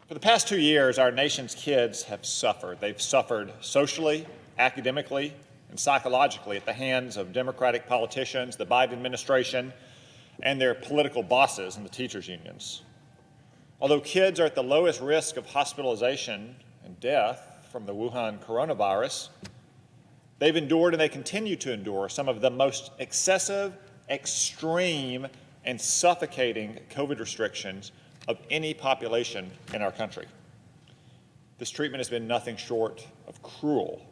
For the past 2 years, our nation's kids have suffered. They've suffered socially, academically, and psychologically at the hands of Democratic politicians, the Biden administration, and their political bosses in the teachers' unions. Although kids are at the lowest risk of hospitalization and death from the Wuhan coronavirus, they've endured and they continue to endure some of the most excessive, extreme, and suffocating COVID restrictions of any population in our country. This treatment has been nothing short of cruel.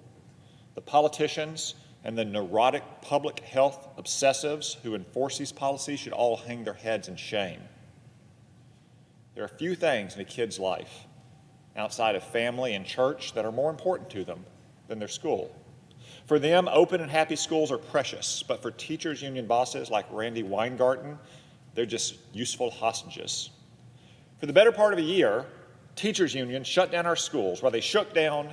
The politicians and the neurotic public health obsessives who enforce these policies should all hang their heads in shame. There are few things in a kid's life outside of family and church that are more important to them than their school. For them, open and happy schools are precious, but for teachers' union bosses like Randy Weingarten, they're just useful hostages. For the better part of a year, teachers' unions shut down our schools while they shook down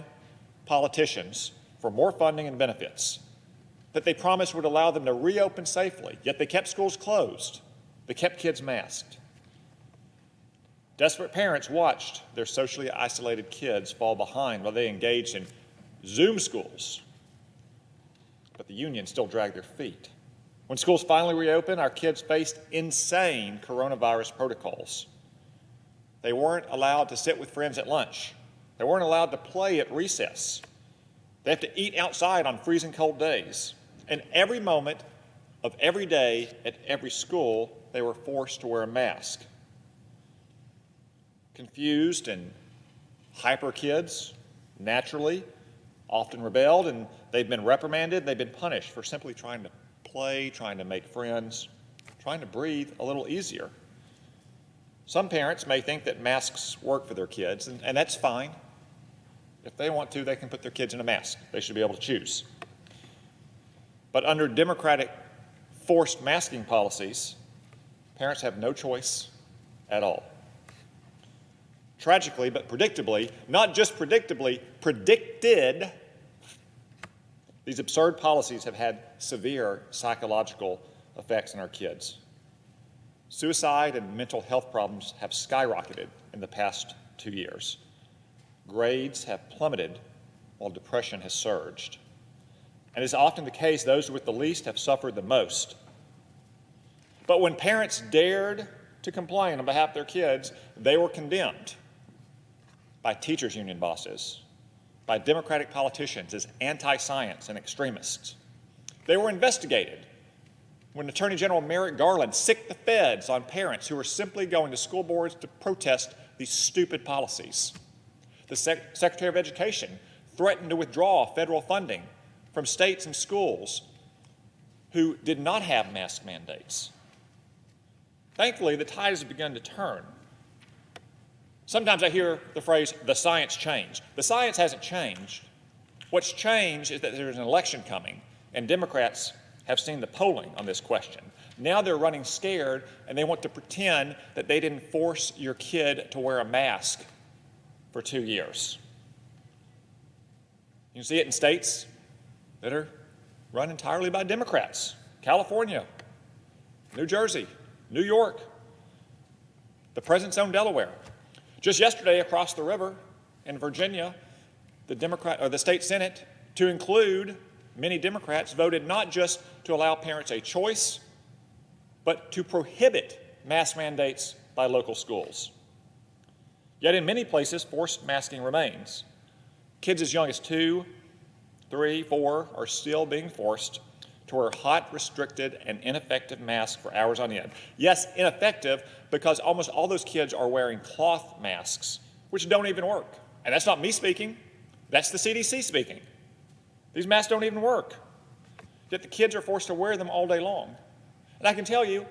politicians for more funding and benefits that they promised would allow them to reopen safely, yet they kept schools closed. They kept kids masked. Desperate parents watched their socially isolated kids fall behind while they engaged in Zoom schools. But the unions still dragged their feet. When schools finally reopened, our kids faced insane coronavirus protocols. They weren't allowed to sit with friends at lunch. They weren't allowed to play at recess. They have to eat outside on freezing cold days. And every moment of every day at every school, they were forced to wear a mask. Confused and hyper kids, naturally, often rebelled, and they've been reprimanded, they've been punished for simply trying to play, trying to make friends, trying to breathe a little easier. Some parents may think that masks work for their kids, and that's fine. If they want to, they can put their kids in a mask. They should be able to choose. But under Democratic forced masking policies, parents have no choice at all. Tragically, but predictably, not just predictably, predicted, these absurd policies have had severe psychological effects on our kids. Suicide and mental health problems have skyrocketed in the past 2 years. Grades have plummeted while depression has surged. And as often the case, those with the least have suffered the most. But when parents dared to complain on behalf of their kids, they were condemned by teachers' union bosses, by Democratic politicians as anti-science and extremists. They were investigated when Attorney General Merrick Garland sicked the feds on parents who were simply going to school boards to protest these stupid policies. The Secretary of Education threatened to withdraw federal funding from states and schools who did not have mask mandates. Thankfully, the tide has begun to turn. Sometimes I hear the phrase, the science changed. The science hasn't changed. What's changed is that there's an election coming, and Democrats have seen the polling on this question. Now they're running scared, and they want to pretend that they didn't force your kid to wear a mask for 2 years. You can see it in states that are run entirely by Democrats. California, New Jersey, New York, the president's own Delaware. Just yesterday, across the river in Virginia, the state Senate, to include many Democrats, voted not just to allow parents a choice, but to prohibit mask mandates by local schools. Yet in many places, forced masking remains. Kids as young as 2, 3, 4 are still being forced to wear hot, restricted, and ineffective masks for hours on end. Yes, ineffective because almost all those kids are wearing cloth masks, which don't even work. And that's not me speaking, that's the CDC speaking. These masks don't even work, yet the kids are forced to wear them all day long. And I can tell you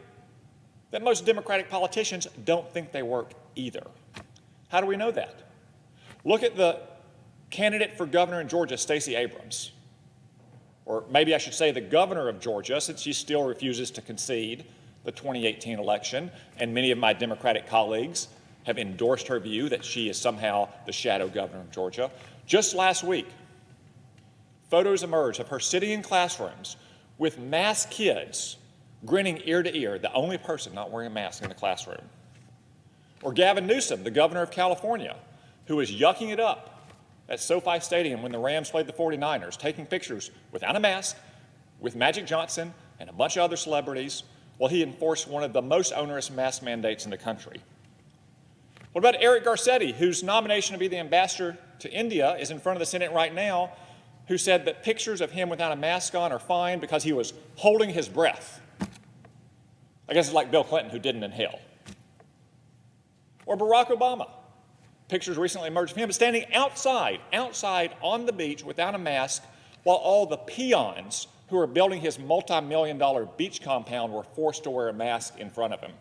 that most Democratic politicians don't think they work either. How do we know that? Look at the candidate for governor in Georgia, Stacey Abrams. Or maybe I should say the governor of Georgia, since she still refuses to concede the 2018 election, and many of my Democratic colleagues have endorsed her view that she is somehow the shadow governor of Georgia. Just last week, photos emerged of her sitting in classrooms with masked kids grinning ear to ear, the only person not wearing a mask in the classroom. Or Gavin Newsom, the governor of California, who was yucking it up at SoFi Stadium when the Rams played the 49ers, taking pictures without a mask with Magic Johnson and a bunch of other celebrities while he enforced one of the most onerous mask mandates in the country. What about Eric Garcetti, whose nomination to be the ambassador to India is in front of the Senate right now, who said that pictures of him without a mask on are fine because he was holding his breath? I guess it's like Bill Clinton, who didn't inhale. Or Barack Obama. Pictures recently emerged of him standing outside on the beach without a mask while all the peons who are building his multi-million-dollar beach compound were forced to wear a mask in front of him.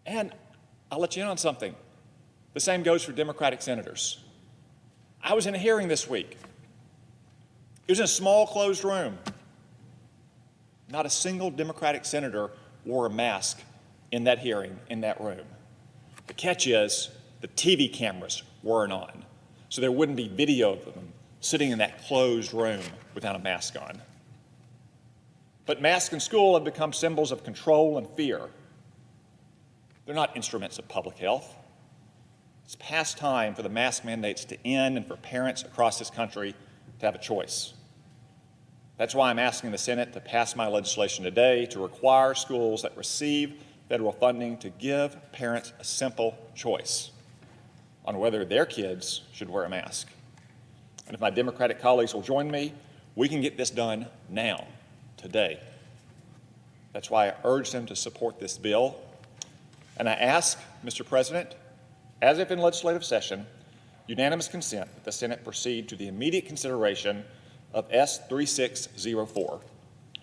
And I'll let you in on something. The same goes for Democratic senators. I was in a hearing this week. It was in a small, closed room. Not a single Democratic senator wore a mask in that hearing, in that room. The catch is the TV cameras weren't on, so there wouldn't be video of them sitting in that closed room without a mask on. But masks in school have become symbols of control and fear. They're not instruments of public health. It's past time for the mask mandates to end and for parents across this country to have a choice. That's why I'm asking the Senate to pass my legislation today to require schools that receive federal funding to give parents a simple choice on whether their kids should wear a mask. And if my Democratic colleagues will join me, we can get this done now, today. That's why I urge them to support this bill. And I ask, Mr. President, as if in legislative session, unanimous consent that the Senate proceed to the immediate consideration of S3604,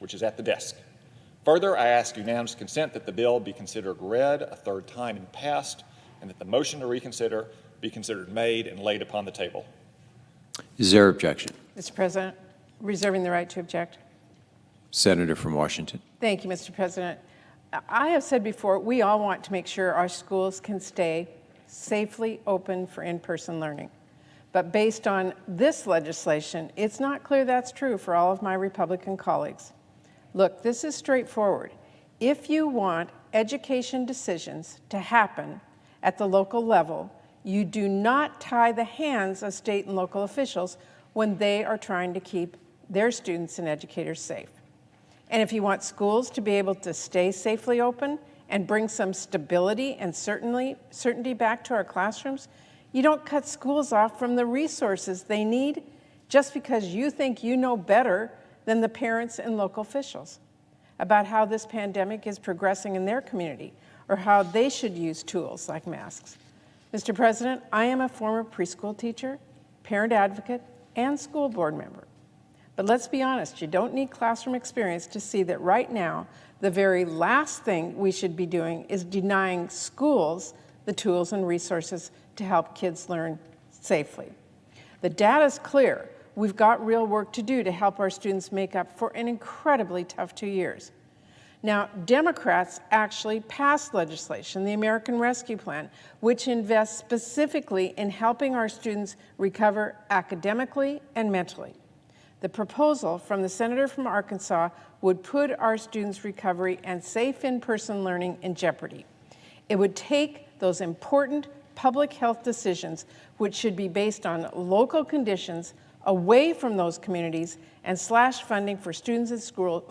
which is at the desk. Further, I ask unanimous consent that the bill be considered read a third time and passed, and that the motion to reconsider be considered made and laid upon the table. Is there objection? Mr. President, reserving the right to object. Senator from Washington. Thank you, Mr. President. I have said before, we all want to make sure our schools can stay safely open for in-person learning. But based on this legislation, it's not clear that's true for all of my Republican colleagues. Look, this is straightforward. If you want education decisions to happen at the local level, you do not tie the hands of state and local officials when they are trying to keep their students and educators safe. And if you want schools to be able to stay safely open and bring some stability and certainty back to our classrooms, you don't cut schools off from the resources they need just because you think you know better than the parents and local officials about how this pandemic is progressing in their community or how they should use tools like masks. Mr. President, I am a former preschool teacher, parent advocate, and school board member. But let's be honest, you don't need classroom experience to see that right now, the very last thing we should be doing is denying schools the tools and resources to help kids learn safely. The data is clear. We've got real work to do to help our students make up for an incredibly tough 2 years. Now, Democrats actually passed legislation, the American Rescue Plan, which invests specifically in helping our students recover academically and mentally. The proposal from the senator from Arkansas would put our students' recovery and safe in-person learning in jeopardy. It would take those important public health decisions, which should be based on local conditions, away from those communities and slash funding for students and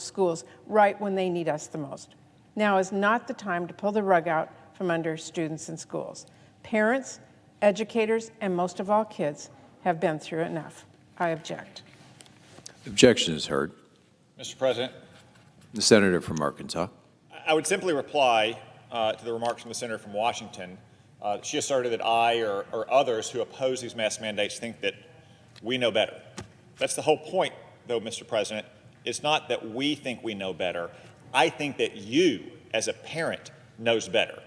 schools right when they need us the most. Now is not the time to pull the rug out from under students and schools. Parents, educators, and most of all kids have been through enough. I object. Objection is heard. Mr. President, The senator from Arkansas. I would simply reply to the remarks from the senator from Washington. She asserted that I or others who oppose these mask mandates think that we know better. That's the whole point, though, Mr. President. It's not that we think we know better. I think that you, as a parent, knows better.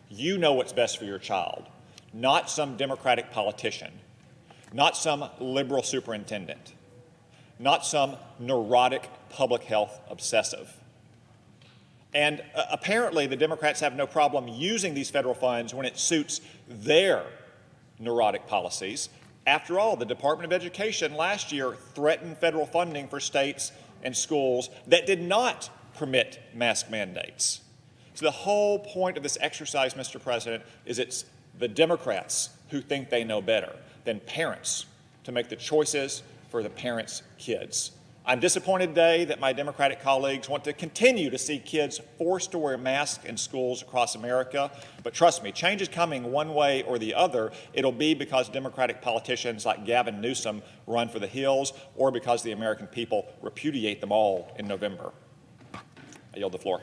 You know what's best for your child, not some Democratic politician, not some liberal superintendent, not some neurotic public health obsessive. And apparently the Democrats have no problem using these federal funds when it suits their neurotic policies. After all, the Department of Education last year threatened federal funding for states and schools that did not permit mask mandates. So the whole point of this exercise, Mr. President, is it's the Democrats who think they know better than parents to make the choices for the parents' kids. I'm disappointed today that my Democratic colleagues want to continue to see kids forced to wear masks in schools across America. But trust me, change is coming one way or the other. It'll be because Democratic politicians like Gavin Newsom run for the hills, or because the American people repudiate them all in November. I yield the floor.